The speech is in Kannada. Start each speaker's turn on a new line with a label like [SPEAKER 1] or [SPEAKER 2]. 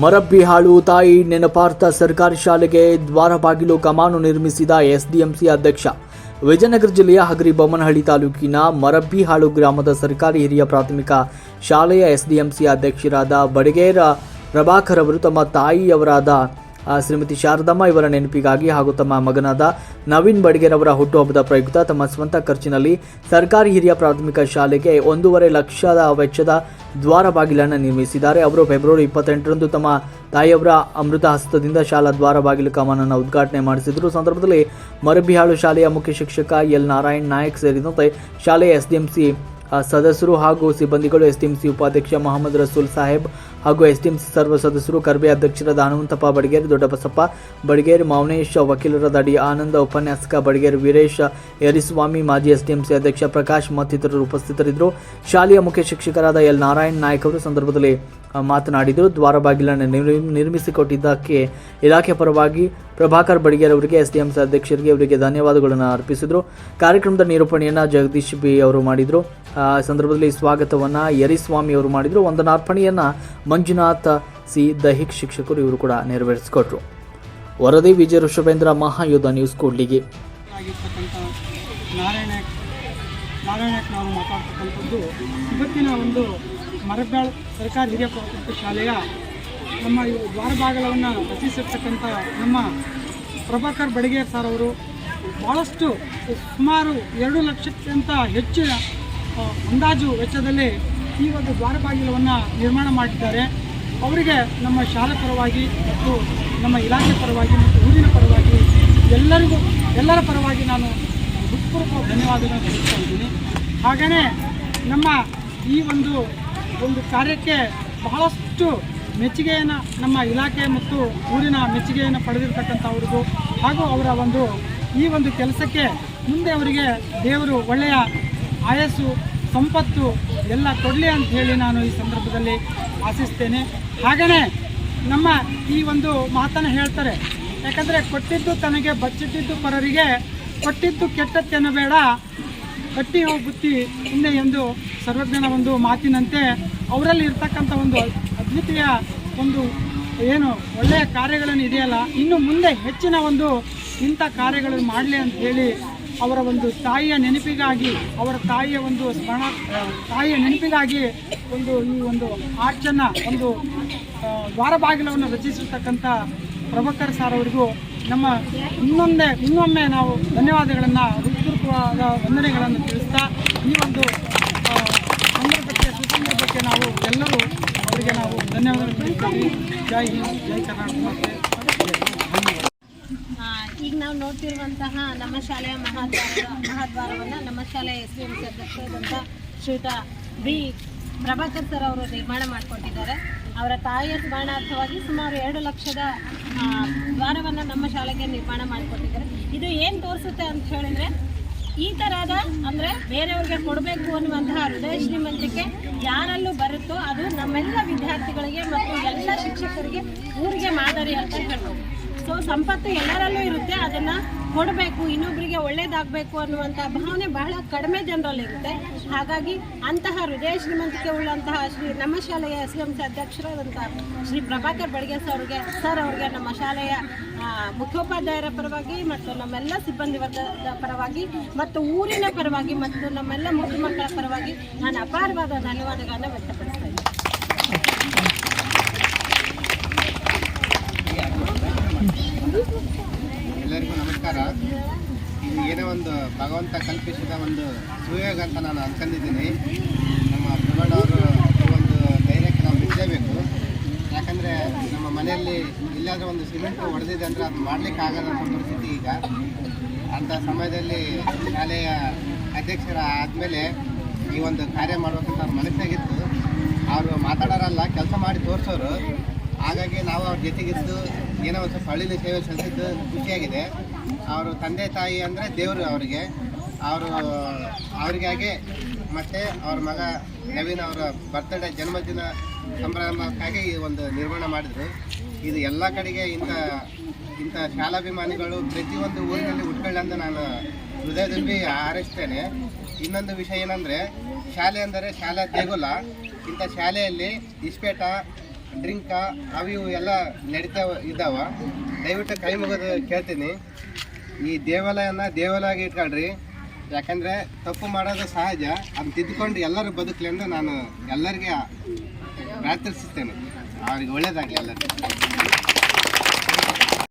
[SPEAKER 1] ಮರಬ್ಬಿಹಾಳು ತಾಯಿ ನೆನಪಾರ್ಥ ಸರ್ಕಾರಿ ಶಾಲೆಗೆ ದ್ವಾರ ಬಾಗಿಲು ಕಮಾನು ನಿರ್ಮಿಸಿದ ಎಸ್ಡಿಎಂಸಿ ಅಧ್ಯಕ್ಷ. ವಿಜಯನಗರ ಜಿಲ್ಲೆಯ ಹಗರಿಬೊಮ್ಮನಹಳ್ಳಿ ತಾಲೂಕಿನ ಮರಬ್ಬಿಹಾಳು ಗ್ರಾಮದ ಸರ್ಕಾರಿ ಹಿರಿಯ ಪ್ರಾಥಮಿಕ ಶಾಲೆಯ ಎಸ್ಡಿಎಂಸಿ ಅಧ್ಯಕ್ಷರಾದ ಬಡಿಗೇರ ಪ್ರಭಾಕರ್ ಅವರು ತಮ್ಮ ತಾಯಿಯವರಾದ ಶ್ರೀಮತಿ ಶಾರದಮ್ಮ ಇವರ ನೆನಪಿಗಾಗಿ ಹಾಗೂ ತಮ್ಮ ಮಗನಾದ ನವೀನ್ ಬಡಿಗೇರ್ ಅವರ ಹುಟ್ಟುಹಬ್ಬದ ಪ್ರಯುಕ್ತ ತಮ್ಮ ಸ್ವಂತ ಖರ್ಚಿನಲ್ಲಿ ಸರ್ಕಾರಿ ಹಿರಿಯ ಪ್ರಾಥಮಿಕ ಶಾಲೆಗೆ 1.5 ಲಕ್ಷದ ವೆಚ್ಚದ ದ್ವಾರ ಬಾಗಿಲನ್ನು ನಿರ್ಮಿಸಿದ್ದಾರೆ. ಅವರು ಫೆಬ್ರವರಿ 28ರಂದು ತಮ್ಮ ತಾಯಿಯವರ ಅಮೃತ ಹಸ್ತದಿಂದ ಶಾಲಾ ದ್ವಾರ ಬಾಗಿಲು ಕಮಾನನ್ನು ಉದ್ಘಾಟನೆ ಮಾಡಿಸಿದರು. ಸಂದರ್ಭದಲ್ಲಿ ಮರಬ್ಬಿಹಾಳು ಶಾಲೆಯ ಮುಖ್ಯ ಶಿಕ್ಷಕ ಎಲ್ ನಾರಾಯಣ್ ನಾಯಕ್ ಸೇರಿದಂತೆ ಶಾಲೆಯ ಎಸ್ಡಿಎಂಸಿ ಸದಸ್ಯರು ಹಾಗೂ ಸಿಬ್ಬಂದಿಗಳು, ಎಸ್ಡಿಎಂಸಿ ಉಪಾಧ್ಯಕ್ಷ ಮೊಹಮ್ಮದ್ ರಸೂಲ್ ಸಾಹೇಬ್ ಹಾಗೂ ಎಸ್ಡಿಎಂಸಿ ಸರ್ವ ಸದಸ್ಯರು, ಕರ್ಬೆ ಅಧ್ಯಕ್ಷರಾದ ಹನುಮಂತಪ್ಪ ಬಡಿಗೇರ್, ದೊಡ್ಡಬಸಪ್ಪ ಬಡಿಗೇರ್, ಮೌನೇಶ್, ವಕೀಲರಾದ ಡಿ ಆನಂದ, ಉಪನ್ಯಾಸಕ ಬಡಿಗೇರ್ ವೀರೇಶ್, ಯರಿಸ್ವಾಮಿ, ಮಾಜಿ ಎಸ್ಡಿಎಂಸಿ ಅಧ್ಯಕ್ಷ ಪ್ರಕಾಶ್ ಮತ್ತಿತರರು ಉಪಸ್ಥಿತರಿದ್ದರು. ಶಾಲೆಯ ಮುಖ್ಯ ಶಿಕ್ಷಕರಾದ ಎಲ್ ನಾರಾಯಣ್ ನಾಯಕ್ ಅವರು ಸಂದರ್ಭದಲ್ಲಿ ಮಾತನಾಡಿದರು. ದ್ವಾರ ಬಾಗಿಲನ್ನು ನಿರ್ಮಿಸಿಕೊಟ್ಟಿದ್ದಕ್ಕೆ ಇಲಾಖೆ ಪರವಾಗಿ ಪ್ರಭಾಕರ್ ಬಡಿಗೇರ್ ಅವರಿಗೆ, ಎಸ್ಡಿಎಂಸಿ ಅಧ್ಯಕ್ಷರಿಗೆ ಅವರಿಗೆ ಧನ್ಯವಾದಗಳನ್ನು ಅರ್ಪಿಸಿದರು. ಕಾರ್ಯಕ್ರಮದ ನಿರೂಪಣೆಯನ್ನು ಜಗದೀಶ್ ಬಿ ಅವರು ಮಾಡಿದರು. ಸಂದರ್ಭದಲ್ಲಿ ಸ್ವಾಗತವನ್ನು ಯರಿಸ್ವಾಮಿ ಅವರು ಮಾಡಿದರು. ವಂದನಾರ್ಪಣೆಯನ್ನು ಮಂಜುನಾಥ್ ಸಿ ದೈಹಿಕ ಶಿಕ್ಷಕರು ಇವರು ಕೂಡ ನೆರವೇರಿಸಿಕೊಟ್ರು. ವರದಿ ವಿಜಯ ಋಷಭೇಂದ್ರ, ಮಹಾಯುದ್ಧ ನ್ಯೂಸ್ ಕೂಡ್ಲಿಗಿ.
[SPEAKER 2] ನಾರಾಯಣಕ್ಕೆ ನಾವು ಮಾತಾಡ್ತಕ್ಕಂಥದ್ದು ಇವತ್ತಿನ ಒಂದು ಮರಬ್ಬಿಹಾಳು ಸರ್ಕಾರಿ ಹಿರಿಯ ಪ್ರಾಥಮಿಕ ಶಾಲೆಯ ನಮ್ಮ ದ್ವಾರ ಬಾಗಿಲವನ್ನು ರಚಿಸಿರ್ತಕ್ಕಂಥ ನಮ್ಮ ಪ್ರಭಾಕರ್ ಬಡಿಗೇರ್ ಸರ್ ಅವರು ಭಾಳಷ್ಟು ಸುಮಾರು 2 ಲಕ್ಷಕ್ಕಿಂತ ಹೆಚ್ಚಿನ ಅಂದಾಜು ವೆಚ್ಚದಲ್ಲಿ ಈ ಒಂದು ದ್ವಾರ ಬಾಗಿಲವನ್ನು ನಿರ್ಮಾಣ ಮಾಡಿದ್ದಾರೆ. ಅವರಿಗೆ ನಮ್ಮ ಶಾಲೆ ಪರವಾಗಿ ಮತ್ತು ನಮ್ಮ ಇಲಾಖೆ ಪರವಾಗಿ ಮತ್ತು ಊರಿನ ಪರವಾಗಿ ಎಲ್ಲರ ಪರವಾಗಿ ನಾನು ಹೃತ್ಪೂರ್ವಕ ಧನ್ಯವಾದಗಳನ್ನು ತಿಳಿಸ್ತಾ ಇದ್ದೀನಿ. ಹಾಗೆಯೇ ನಮ್ಮ ಈ ಒಂದು ಕಾರ್ಯಕ್ಕೆ ಬಹಳಷ್ಟು ಮೆಚ್ಚುಗೆಯನ್ನು ನಮ್ಮ ಇಲಾಖೆ ಮತ್ತು ಊರಿನ ಮೆಚ್ಚುಗೆಯನ್ನು ಪಡೆದಿರ್ತಕ್ಕಂಥವ್ರಿಗೂ ಹಾಗೂ ಅವರ ಈ ಒಂದು ಕೆಲಸಕ್ಕೆ ಮುಂದೆ ಅವರಿಗೆ ದೇವರು ಒಳ್ಳೆಯ ಆಯಸ್ಸು ಸಂಪತ್ತು ಎಲ್ಲ ಕೊಡಲಿ ಅಂತ ಹೇಳಿ ನಾನು ಈ ಸಂದರ್ಭದಲ್ಲಿ ಆಶಿಸ್ತೇನೆ. ಹಾಗೆಯೇ ನಮ್ಮ ಈ ಒಂದು ಮಾತನ್ನು ಹೇಳ್ತಾರೆ, ಯಾಕಂದರೆ ಕೊಟ್ಟಿದ್ದು ತನಗೆ ಬಚ್ಚಿಟ್ಟಿದ್ದು ಪರರಿಗೆ, ಕೊಟ್ಟಿದ್ದು ಕೆಟ್ಟದ್ದೆನ್ನಬೇಡ ಕಟ್ಟಿ ಹೋಗಿ ಬುತ್ತಿ ಹಿಂದೆ ಎಂದು ಸರ್ವಜ್ಞನ ಒಂದು ಮಾತಿನಂತೆ ಅವರಲ್ಲಿ ಇರ್ತಕ್ಕಂಥ ಒಂದು ಅದ್ವಿತೀಯ ಏನು ಒಳ್ಳೆಯ ಕಾರ್ಯಗಳನ್ನು ಇದೆಯಲ್ಲ, ಇನ್ನು ಮುಂದೆ ಹೆಚ್ಚಿನ ಇಂಥ ಕಾರ್ಯಗಳನ್ನು ಮಾಡಲಿ ಅಂತ ಹೇಳಿ ಅವರ ತಾಯಿಯ ನೆನಪಿಗಾಗಿ, ಅವರ ತಾಯಿಯ ತಾಯಿಯ ನೆನಪಿಗಾಗಿ ಈ ಆರ್ಚನ್ನು ದ್ವಾರ ಬಾಗಿಲವನ್ನು ರಚಿಸಿರ್ತಕ್ಕಂಥ ಪ್ರಭಾಕರ್ ಸರ್ ಅವರಿಗೂ ನಮ್ಮ ಇನ್ನೊಮ್ಮೆ ನಾವು ಧನ್ಯವಾದಗಳನ್ನು, ಹೃತ್ಪೂರ್ವಕವಾದ ವಂದನೆಗಳನ್ನು ತಿಳಿಸ್ತಾ ಈ ಸುಸಂದರ್ಭಕ್ಕೆ ನಾವು ಎಲ್ಲರೂ ಅವರಿಗೆ ನಾವು ಧನ್ಯವಾದಗಳು ತಿಳಿಸ್ತೀವಿ. ಜೈ ಹಿಂದ್, ಜೈ ಕರ್ನಾಟಕ.
[SPEAKER 3] ಈಗ ನಾವು ನೋಡ್ತಿರುವಂತಹ ನಮ್ಮ ಶಾಲೆಯ ಮಹಾದ್ವಾರವನ್ನು ನಮ್ಮ ಶಾಲೆಯ ಎಸ್ಡಿಎಂಸಿ ಅಧ್ಯಕ್ಷರಾದಂಥ ಶ್ರೀಯುತ ಬಿ ಪ್ರಭಾಕರ್ ಸರ್ ಅವರು ನಿರ್ಮಾಣ ಮಾಡಿಕೊಟ್ಟಿದ್ದಾರೆ. ಅವರ ತಾಯಿಯ ಸ್ಮರಣಾರ್ಥವಾಗಿ ಸುಮಾರು 2 ಲಕ್ಷದ ದ್ವಾರವನ್ನು ನಮ್ಮ ಶಾಲೆಗೆ ನಿರ್ಮಾಣ ಮಾಡಿಕೊಟ್ಟಿದ್ದಾರೆ. ಇದು ಏನು ತೋರಿಸುತ್ತೆ ಅಂತ ಹೇಳಿದರೆ, ಈ ಥರದ ಅಂದರೆ ಬೇರೆಯವ್ರಿಗೆ ಕೊಡಬೇಕು ಅನ್ನುವಂತಹ ಹೃದಯ ಶ್ರೀಮಂತಿಕೆ ಯಾರಲ್ಲೂ ಬರುತ್ತೋ ಅದು ನಮ್ಮೆಲ್ಲ ವಿದ್ಯಾರ್ಥಿಗಳಿಗೆ ಮತ್ತು ಎಲ್ಲ ಶಿಕ್ಷಕರಿಗೆ ಊರಿಗೆ ಮಾದರಿ ಅಂತ ಹೇಳ್ಬೋದು. ಸೊ ಸಂಪತ್ತು ಎಲ್ಲರಲ್ಲೂ ಇರುತ್ತೆ, ಅದನ್ನು ಕೊಡಬೇಕು, ಇನ್ನೊಬ್ಬರಿಗೆ ಒಳ್ಳೇದಾಗಬೇಕು ಅನ್ನುವಂಥ ಭಾವನೆ ಬಹಳ ಕಡಿಮೆ ಜನರಲ್ಲಿರುತ್ತೆ. ಹಾಗಾಗಿ ಅಂತಹ ಹೃದಯ ಶ್ರೀಮಂತಿಕೆ ಉಳ್ಳಂತಹ ನಮ್ಮ ಶಾಲೆಯ ಎಸ್ಡಿಎಂಸಿ ಅಧ್ಯಕ್ಷರಾದಂಥ ಶ್ರೀ ಪ್ರಭಾಕರ್ ಬಡಿಗೇರ್ ಸರ್ ಅವ್ರಿಗೆ ನಮ್ಮ ಶಾಲೆಯ ಮುಖ್ಯೋಪಾಧ್ಯಾಯರ ಪರವಾಗಿ ಮತ್ತು ನಮ್ಮೆಲ್ಲ ಸಿಬ್ಬಂದಿ ವರ್ಗದ ಪರವಾಗಿ ಮತ್ತು ಊರಿನ ಪರವಾಗಿ ಮತ್ತು ನಮ್ಮೆಲ್ಲ ಮುಖ್ಯ ಮಕ್ಕಳ ಪರವಾಗಿ ನಾನು ಅಪಾರವಾದ ಧನ್ಯವಾದಗಳನ್ನು ವ್ಯಕ್ತಪಡಿಸ್ತಾ ಇದ್ದೀನಿ.
[SPEAKER 4] ಎಲ್ಲರಿಗೂ ನಮಸ್ಕಾರ. ಇದು ಏನೋ ಭಗವಂತ ಕಲ್ಪಿಸಿದ ಸುಯೋಗ ಅಂತ ನಾನು ಅನ್ಕೊಂಡಿದ್ದೀನಿ. ನಮ್ಮ ಪ್ರಭಾಕರ್ ಅವರು ಧೈರ್ಯಕ್ಕೆ ನಾವು ಮೆಚ್ಚಲೇಬೇಕು. ಯಾಕಂದರೆ ನಮ್ಮ ಮನೆಯಲ್ಲಿ ಇಲ್ಲಾದರೂ ಸಿಮೆಂಟ್ ಹೊಡೆದಿದೆ ಅಂದರೆ ಅದು ಮಾಡಲಿಕ್ಕೆ ಆಗಲ್ಲ ಅಂತ ಪರಿಸ್ಥಿತಿ ಈಗ. ಅಂಥ ಸಮಯದಲ್ಲಿ ಶಾಲೆಯ ಅಧ್ಯಕ್ಷರ ಆದಮೇಲೆ ಈ ಕಾರ್ಯ ಮಾಡಬೇಕಂತ ಅವ್ರ ಮನಸ್ಸಾಗಿತ್ತು. ಅವರು ಮಾತಾಡೋರಲ್ಲ, ಕೆಲಸ ಮಾಡಿ ತೋರಿಸೋರು. ಹಾಗಾಗಿ ನಾವು ಅವ್ರ ಜೊತೆಗಿದ್ದು ಏನೋ ಸ್ವಲ್ಪ ಹಳ್ಳಿಲಿ ಸೇವೆ ಸಲ್ಲಿಸಿದ್ದು ಖುಷಿಯಾಗಿದೆ. ಅವರು ತಂದೆ ತಾಯಿ ಅಂದರೆ ದೇವರು ಅವರಿಗೆ. ಅವರಿಗಾಗಿ ಮತ್ತು ಅವ್ರ ಮಗ ನವೀನ್ ಅವರ ಬರ್ತ್ಡೇ ಜನ್ಮದಿನ ಸಂಭ್ರಮಕ್ಕಾಗಿ ಈ ನಿರ್ಮಾಣ ಮಾಡಿದರು. ಇದು ಎಲ್ಲ ಕಡೆಗೆ ಇಂಥ ಶಾಲಾಭಿಮಾನಿಗಳು ಪ್ರತಿಯೊಂದು ಊರಿನಲ್ಲಿ ಹುಟ್ಕೊಳ್ಳಿ ಅಂತ ನಾನು ಹೃದಯ ತುಂಬಿ ಹಾರೈಸ್ತೇನೆ. ಇನ್ನೊಂದು ವಿಷಯ ಏನಂದರೆ, ಶಾಲೆ ಅಂದರೆ ಶಾಲಾ ದೇಗುಲ. ಇಂಥ ಶಾಲೆಯಲ್ಲಿ ಇಸ್ಪೇಟ ಡ್ರಿಂಕ ಅವು ಇವು ಎಲ್ಲ ನಡೀತಾ ಇದ್ದಾವ. ದಯವಿಟ್ಟು ಕೈ ಮುಗಿದು ಕೇಳ್ತೀನಿ, ಈ ದೇವಾಲಯವಾಗಿ ಇಟ್ಕೊಳ್ರಿ. ಯಾಕಂದರೆ ತಪ್ಪು ಮಾಡೋದು ಸಹಜ, ಅದನ್ನ ತಿದ್ದುಕೊಂಡು ಎಲ್ಲರೂ ಬದುಕಲಿ ಎಂದು ನಾನು ಎಲ್ಲರಿಗೆ ಪ್ರಾರ್ಥಿಸುತ್ತೇನೆ. ಅವ್ರಿಗೆ ಒಳ್ಳೆಯದಾಗಲಿ ಎಲ್ಲರಿಗೂ.